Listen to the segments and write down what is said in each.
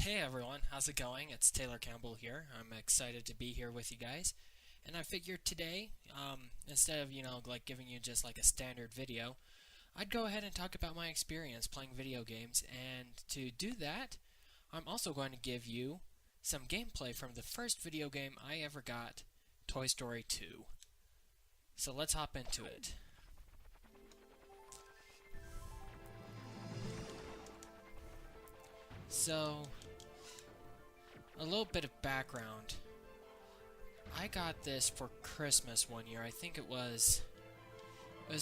Hey everyone, how's it going? It's Taylor Campbell here. I'm excited to be here with you guys. And I figured today, instead of, like giving you just like a standard video, I'd go ahead and talk about my experience playing video games. And to do that, I'm also going to give you some gameplay from the first video game I ever got, Toy Story 2. So let's hop into it. So, a little bit of background. I got this for Christmas one year. I think it was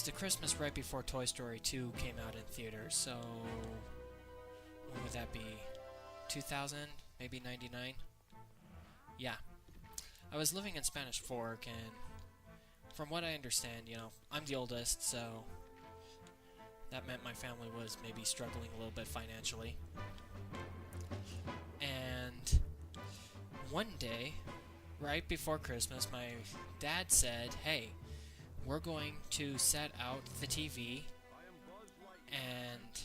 the Christmas right before Toy Story 2 came out in theaters. So, what would that be? 2000? Maybe 99? Yeah. I was living in Spanish Fork, and from what I understand, I'm the oldest, so that meant my family was maybe struggling a little bit financially. And one day, right before Christmas, my dad said, hey, we're going to set out the TV, and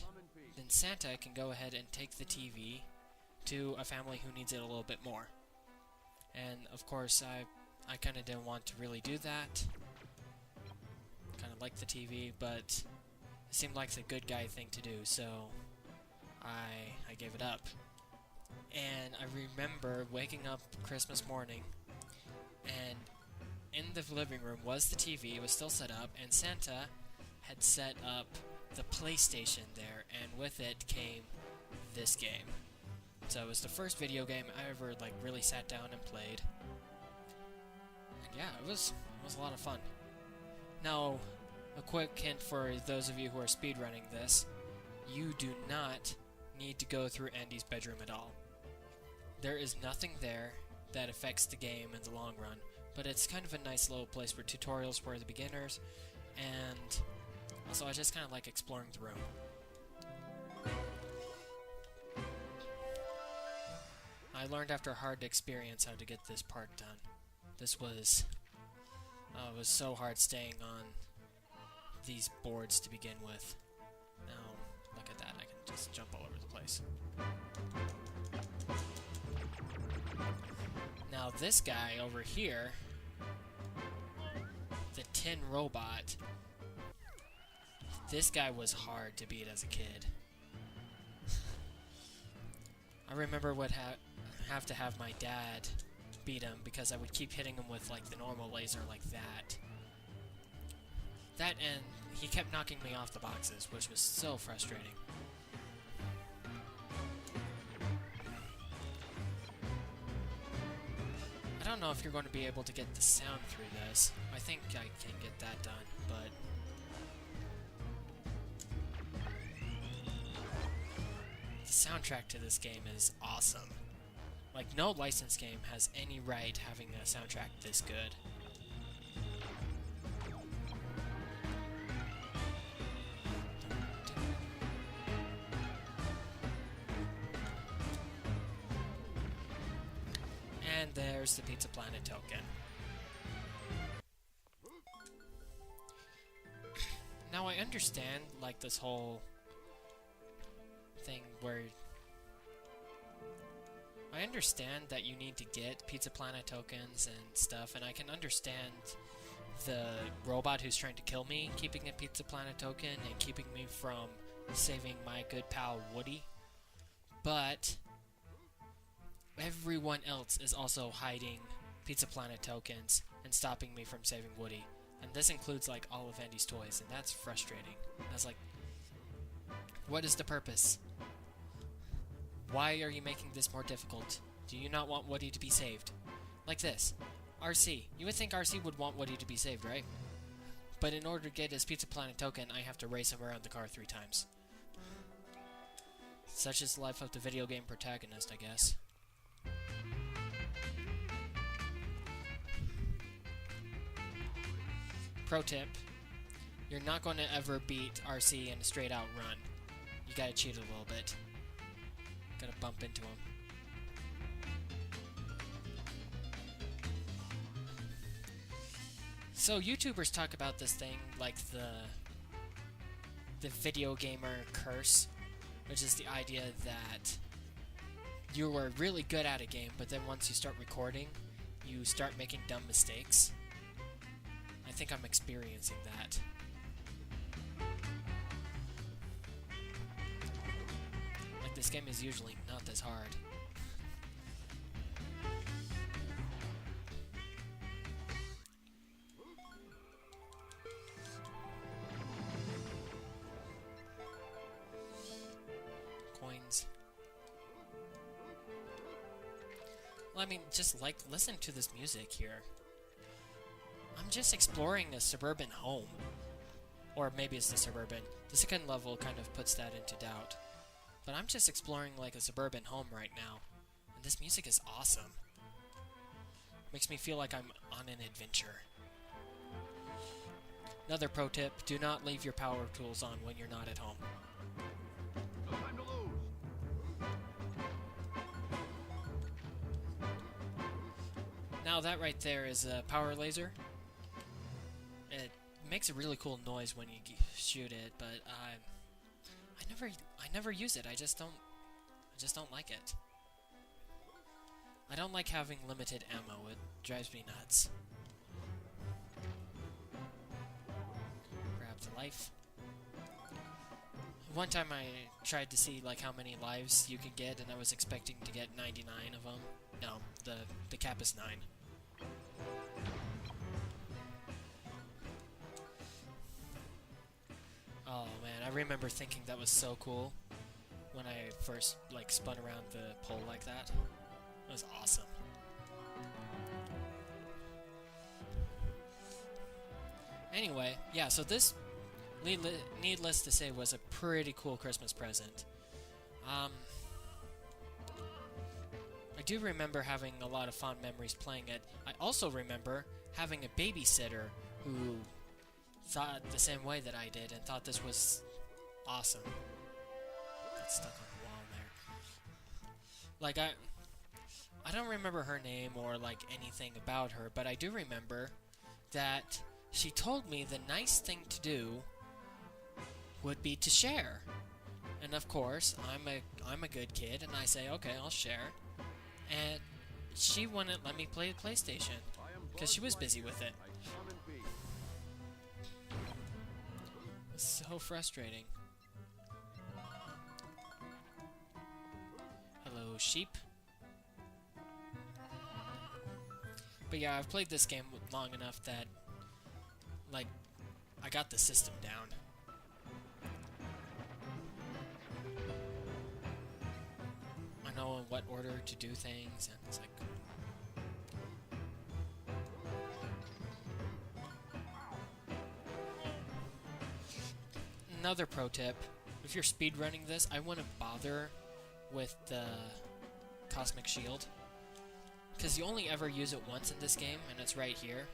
then Santa can go ahead and take the TV to a family who needs it a little bit more. And of course, I kind of didn't want to really do that. Kind of liked the TV, but it seemed like the good guy thing to do, so I gave it up. And I remember waking up Christmas morning, and in the living room was the TV. It was still set up, and Santa had set up the PlayStation there, and with it came this game. So it was the first video game I ever really sat down and played. And yeah, it was a lot of fun. Now, a quick hint for those of you who are speedrunning this: you do not need to go through Andy's bedroom at all. There is nothing there that affects the game in the long run, but it's kind of a nice little place for tutorials for the beginners, and also I just kind of like exploring the room. I learned after a hard experience how to get this part done. This was it was so hard staying on these boards to begin with. Now, look at that, I can just jump all over the place. Now this guy over here, the tin robot, this guy was hard to beat as a kid. I remember would have to have my dad beat him because I would keep hitting him with the normal laser like that. That, and he kept knocking me off the boxes, which was so frustrating. I don't know if you're going to be able to get the sound through this. I think I can get that done, but the soundtrack to this game is awesome. No licensed game has any right having a soundtrack this good. And there's the Pizza Planet token. Now I understand this whole thing where I understand that you need to get Pizza Planet tokens and stuff, and I can understand the robot who's trying to kill me keeping a Pizza Planet token and keeping me from saving my good pal Woody, but everyone else is also hiding Pizza Planet tokens and stopping me from saving Woody. And this includes all of Andy's toys, and that's frustrating. That's what is the purpose? Why are you making this more difficult? Do you not want Woody to be saved? Like this. RC. You would think RC would want Woody to be saved, right? But in order to get his Pizza Planet token, I have to race him around the car 3 times. Such is the life of the video game protagonist, I guess. Pro tip: you're not going to ever beat RC in a straight out run. You gotta cheat a little bit. Gotta bump into him. So YouTubers talk about this thing like the video gamer curse, which is the idea that you are really good at a game, but then once you start recording, you start making dumb mistakes. I think I'm experiencing that. Like, this game is usually not this hard. Coins. Well, I mean, just like, listen to this music here. I'm just exploring a suburban home. Or maybe it's the suburban. The second level kind of puts that into doubt. But I'm just exploring like a suburban home right now. And this music is awesome. Makes me feel like I'm on an adventure. Another pro tip, do not leave your power tools on when you're not at home. No time to lose. Now that right there is a power laser. It makes a really cool noise when you shoot it, but I never use it. I just don't like it. I don't like having limited ammo. It drives me nuts. Grab the life. One time I tried to see like how many lives you could get, and I was expecting to get 99 of them. No, the cap is 9. Oh man, I remember thinking that was so cool when I first like spun around the pole like that. It was awesome. Anyway, yeah, so this, needless to say, was a pretty cool Christmas present. I do remember having a lot of fond memories playing it. I also remember having a babysitter who thought the same way that I did and thought this was awesome. Got stuck on the wall there. Like, I don't remember her name or like anything about her, but I do remember that she told me the nice thing to do would be to share. And of course, I'm a good kid, and I say, okay, I'll share. And she wouldn't let me play the PlayStation because she was busy with it. It's so frustrating. Hello, sheep. But yeah, I've played this game long enough that, like, I got the system down. I know in what order to do things, and it's like... Another pro tip, if you're speedrunning this, I wouldn't bother with the Cosmic Shield, because you only ever use it once in this game, and it's right here.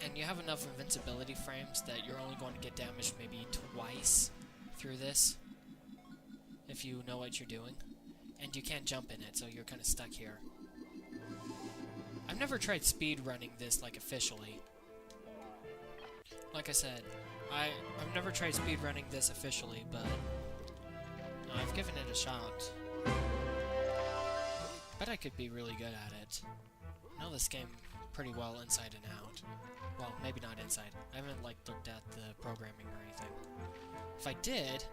And you have enough invincibility frames that you're only going to get damaged maybe twice through this, if you know what you're doing. And you can't jump in it, so you're kind of stuck here. I've never tried speedrunning this, like, officially. Like I said, I've never tried speedrunning this officially, but I've given it a shot. Bet I could be really good at it. I know this game pretty well inside and out. Well, maybe not inside. I haven't, like, looked at the programming or anything. If I did,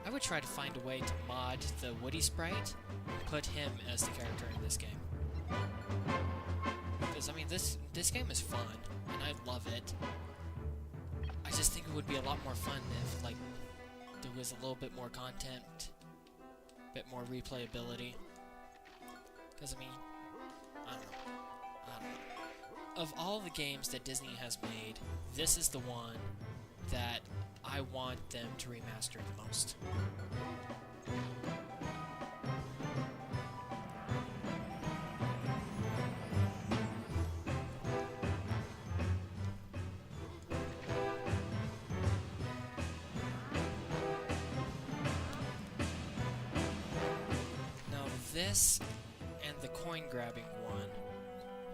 I would try to find a way to mod the Woody sprite and put him as the character in this game. Because, I mean, this game is fun, and I love it. I just think it would be a lot more fun if, like, there was a little bit more content, a bit more replayability. Because, I mean, I don't know. Of all the games that Disney has made, this is the one that I want them to remaster the most. Now this and the coin grabbing one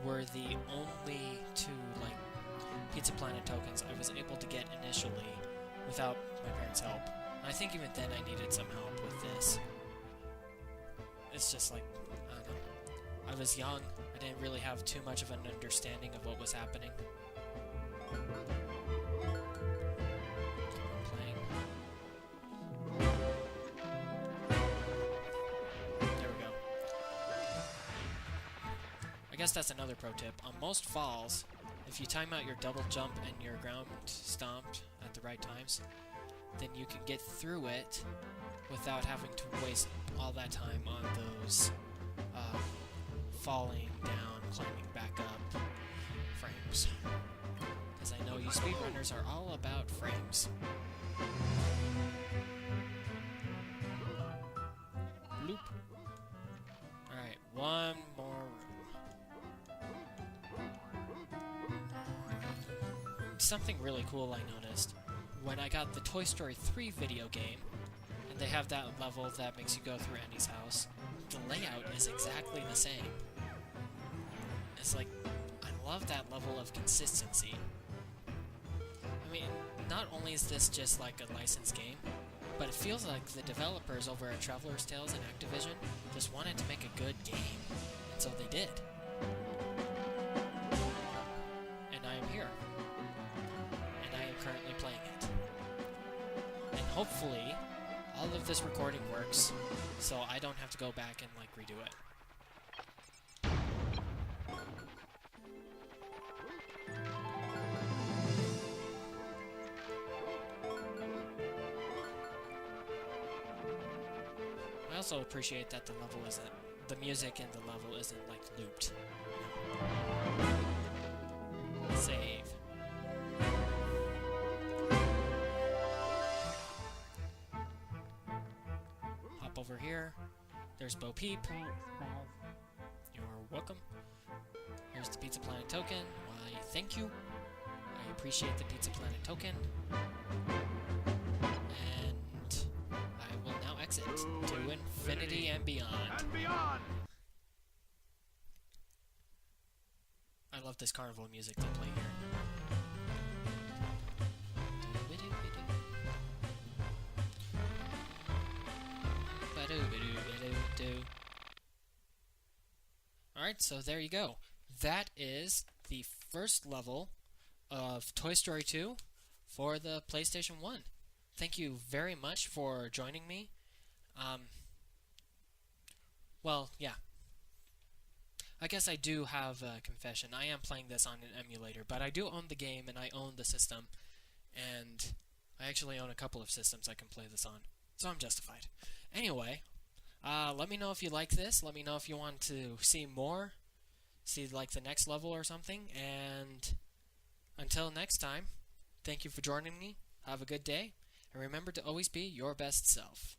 were the only two, like, Pizza Planet tokens I was able to get initially without my parents' help. And I think even then I needed some help with this. it's just like, I don't know. I was young. I didn't really have too much of an understanding of what was happening. I'm playing. There we go. I guess that's another pro tip. On most falls, if you time out your double jump and your ground stomped at the right times, then you can get through it without having to waste all that time on those falling down, climbing back up frames. Because I know you speedrunners are all about frames. Bloop. Alright, one more room. Something really cool I noticed. When I got the Toy Story 3 video game, and they have that level that makes you go through Andy's house, the layout is exactly the same. It's like, I love that level of consistency. I mean, not only is this just like a licensed game, but it feels like the developers over at Traveler's Tales and Activision just wanted to make a good game, and so they did. And I am here. And I am currently playing it. And hopefully, all of this recording works, so I don't have to go back and, like, redo it. I also appreciate that the music in the level isn't, like, looped. Save. Hop over here. There's Bo Peep. You're welcome. Here's the Pizza Planet token. Why, thank you. I appreciate the Pizza Planet token. And I will now exit to infinity and beyond. And beyond! I love this carnival music they play here. Alright, so there you go. That is the first level of Toy Story 2 for the PlayStation 1. Thank you very much for joining me. Well, yeah. I guess I do have a confession. I am playing this on an emulator, but I do own the game and I own the system. And I actually own a couple of systems I can play this on. So I'm justified. Anyway, let me know if you like this. Let me know if you want to see more. See, like, the next level or something. And until next time, thank you for joining me. Have a good day. And remember to always be your best self.